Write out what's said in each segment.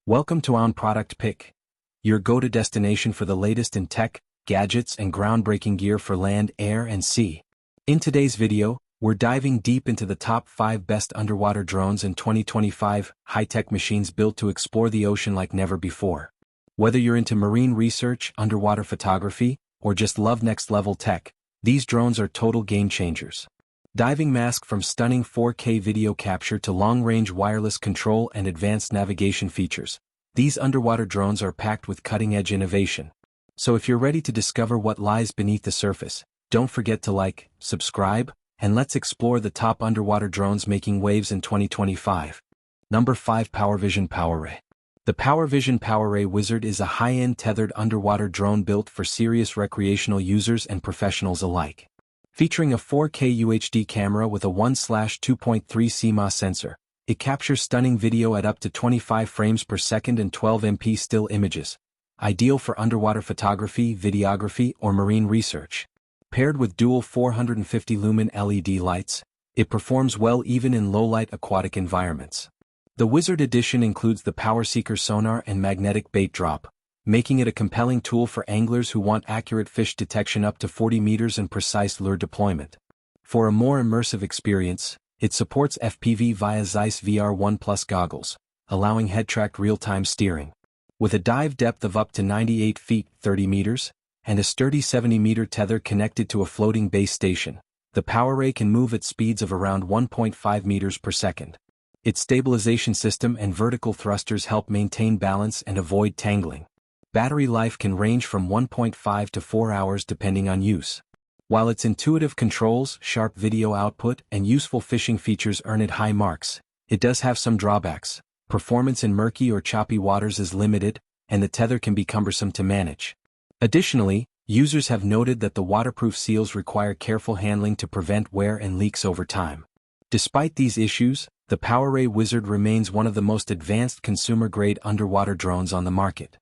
Welcome to On Product Pick, your go-to destination for the latest in tech, gadgets and groundbreaking gear for land, air and sea. In today's video, we're diving deep into the top 5 best underwater drones in 2025, high-tech machines built to explore the ocean like never before. Whether you're into marine research, underwater photography, or just love next-level tech, these drones are total game-changers. Diving mask from stunning 4K video capture to long-range wireless control and advanced navigation features, these underwater drones are packed with cutting-edge innovation. So if you're ready to discover what lies beneath the surface, don't forget to like, subscribe, and let's explore the top underwater drones making waves in 2025. Number 5. PowerVision PowerRay. The PowerVision PowerRay Wizard is a high-end tethered underwater drone built for serious recreational users and professionals alike. Featuring a 4K UHD camera with a 1/2.3 CMOS sensor, it captures stunning video at up to 25 frames per second and 12 MP still images, ideal for underwater photography, videography, or marine research. Paired with dual 450 lumen LED lights, it performs well even in low-light aquatic environments. The Wizard Edition includes the PowerSeeker sonar and magnetic bait drop, making it a compelling tool for anglers who want accurate fish detection up to 40 meters and precise lure deployment. For a more immersive experience, it supports FPV via Zeiss VR1 Plus goggles, allowing head-tracked real-time steering. With a dive depth of up to 98 feet 30 meters, and a sturdy 70-meter tether connected to a floating base station, the PowerRay can move at speeds of around 1.5 meters per second. Its stabilization system and vertical thrusters help maintain balance and avoid tangling. Battery life can range from 1.5 to 4 hours depending on use. While its intuitive controls, sharp video output, and useful fishing features earn it high marks, it does have some drawbacks. Performance in murky or choppy waters is limited, and the tether can be cumbersome to manage. Additionally, users have noted that the waterproof seals require careful handling to prevent wear and leaks over time. Despite these issues, the PowerRay Wizard remains one of the most advanced consumer-grade underwater drones on the market.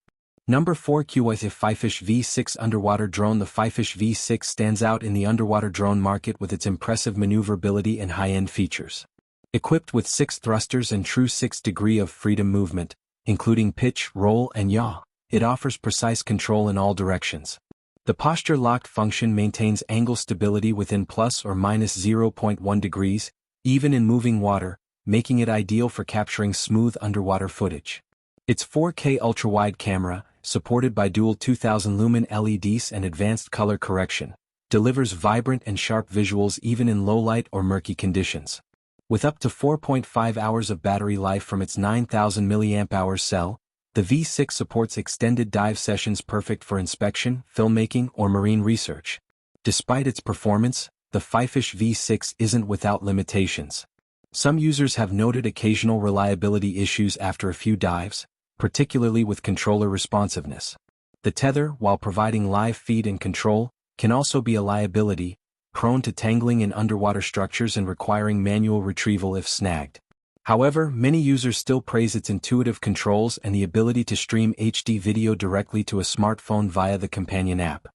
Number 4. Fifish V6 Underwater Drone. The Fifish V6 stands out in the underwater drone market with its impressive maneuverability and high-end features. Equipped with 6 thrusters and true 6 degrees of freedom movement, including pitch, roll, and yaw, it offers precise control in all directions. The posture locked function maintains angle stability within plus or minus 0.1 degrees, even in moving water, making it ideal for capturing smooth underwater footage. Its 4K ultra-wide camera, supported by dual 2000 lumen LEDs and advanced color correction, delivers vibrant and sharp visuals even in low-light or murky conditions. With up to 4.5 hours of battery life from its 9000 mAh cell, the V6 supports extended dive sessions perfect for inspection, filmmaking, or marine research. Despite its performance, the Fifish V6 isn't without limitations. Some users have noted occasional reliability issues after a few dives, particularly with controller responsiveness. The tether, while providing live feed and control, can also be a liability, prone to tangling in underwater structures and requiring manual retrieval if snagged. However, many users still praise its intuitive controls and the ability to stream HD video directly to a smartphone via the companion app.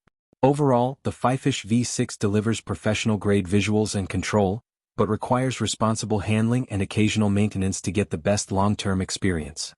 Overall, the Fifish V6 delivers professional-grade visuals and control, but requires responsible handling and occasional maintenance to get the best long-term experience.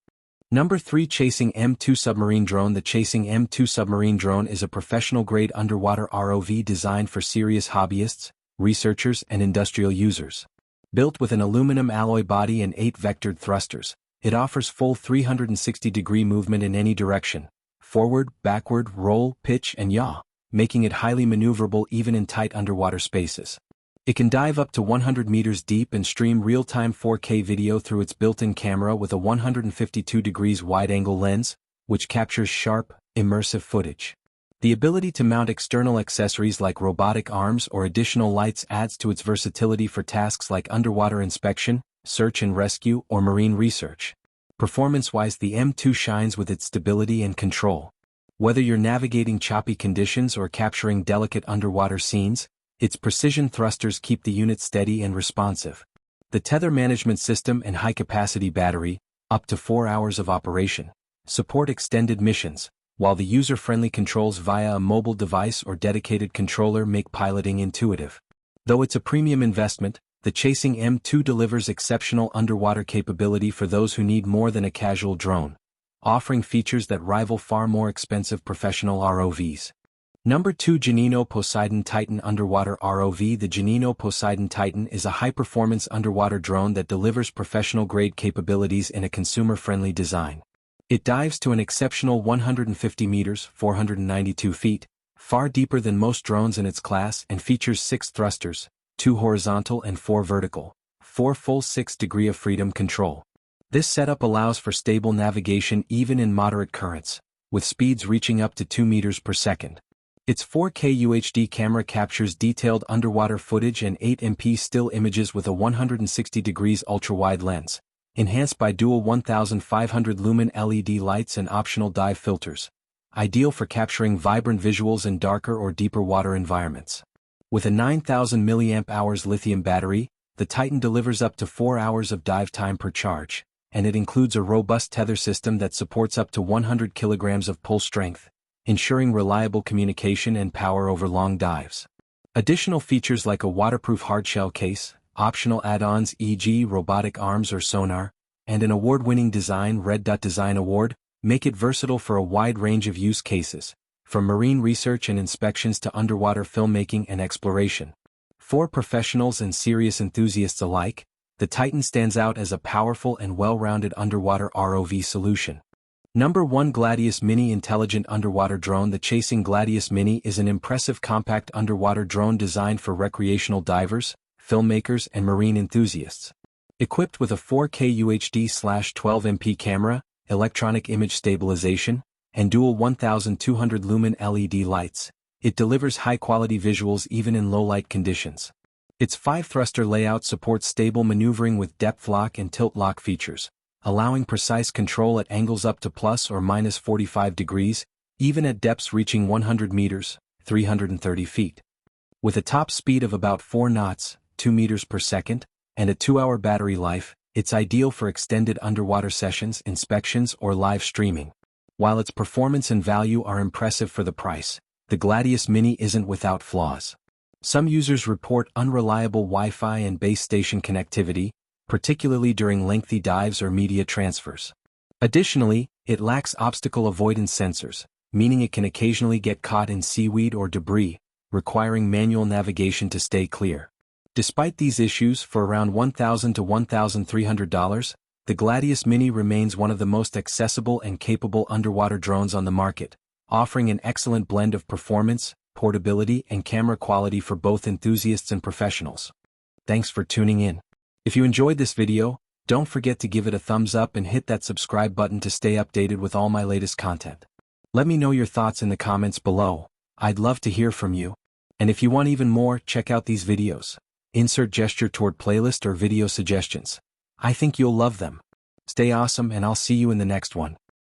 Number 3. Chasing M2 Submarine Drone. The Chasing M2 Submarine Drone is a professional-grade underwater ROV designed for serious hobbyists, researchers, and industrial users. Built with an aluminum alloy body and 8 vectored thrusters, it offers full 360-degree movement in any direction, forward, backward, roll, pitch, and yaw, making it highly maneuverable even in tight underwater spaces. It can dive up to 100 meters deep and stream real-time 4K video through its built-in camera with a 152 degrees wide-angle lens, which captures sharp, immersive footage. The ability to mount external accessories like robotic arms or additional lights adds to its versatility for tasks like underwater inspection, search and rescue, or marine research. Performance-wise, the M2 shines with its stability and control. Whether you're navigating choppy conditions or capturing delicate underwater scenes, its precision thrusters keep the unit steady and responsive. The tether management system and high-capacity battery, up to 4 hours of operation, support extended missions, while the user-friendly controls via a mobile device or dedicated controller make piloting intuitive. Though it's a premium investment, the Chasing M2 delivers exceptional underwater capability for those who need more than a casual drone. offering features that rival far more expensive professional ROVs. Number 2. Genino Poseidon Titan Underwater ROV. The Genino Poseidon Titan is a high-performance underwater drone that delivers professional-grade capabilities in a consumer-friendly design. It dives to an exceptional 150 meters (492 feet), far deeper than most drones in its class, and features 6 thrusters, 2 horizontal and 4 vertical, 4 full 6-degree of freedom control. This setup allows for stable navigation even in moderate currents, with speeds reaching up to 2 meters per second. Its 4K UHD camera captures detailed underwater footage and 8MP still images with a 160 degrees ultra-wide lens, enhanced by dual 1500 lumen LED lights and optional dive filters, ideal for capturing vibrant visuals in darker or deeper water environments. With a 9000 mAh lithium battery, the Titan delivers up to 4 hours of dive time per charge, and it includes a robust tether system that supports up to 100 kilograms of pull strength, ensuring reliable communication and power over long dives. Additional features like a waterproof hardshell case, optional add-ons e.g. robotic arms or sonar, and an award-winning design Red Dot Design Award, make it versatile for a wide range of use cases, from marine research and inspections to underwater filmmaking and exploration. For professionals and serious enthusiasts alike, the Titan stands out as a powerful and well-rounded underwater ROV solution. Number 1. Gladius Mini Intelligent Underwater Drone. The Chasing Gladius Mini is an impressive compact underwater drone designed for recreational divers, filmmakers and marine enthusiasts. Equipped with a 4K UHD/12MP camera, electronic image stabilization, and dual 1200 lumen LED lights, it delivers high-quality visuals even in low-light conditions. Its 5-thruster layout supports stable maneuvering with depth lock and tilt lock features, allowing precise control at angles up to plus or minus 45 degrees, even at depths reaching 100 meters, 330 feet. With a top speed of about 4 knots, 2 meters per second, and a 2-hour battery life, it's ideal for extended underwater sessions, inspections, or live streaming. While its performance and value are impressive for the price, the Gladius Mini isn't without flaws. Some users report unreliable Wi-Fi and base station connectivity, particularly during lengthy dives or media transfers. Additionally, it lacks obstacle avoidance sensors, meaning it can occasionally get caught in seaweed or debris, requiring manual navigation to stay clear. Despite these issues, for around $1,000 to $1,300, the Gladius Mini remains one of the most accessible and capable underwater drones on the market, offering an excellent blend of performance, portability, and camera quality for both enthusiasts and professionals. Thanks for tuning in. If you enjoyed this video, don't forget to give it a thumbs up and hit that subscribe button to stay updated with all my latest content. Let me know your thoughts in the comments below. I'd love to hear from you. And if you want even more, check out these videos. Insert gesture toward playlist or video suggestions. I think you'll love them. Stay awesome and I'll see you in the next one.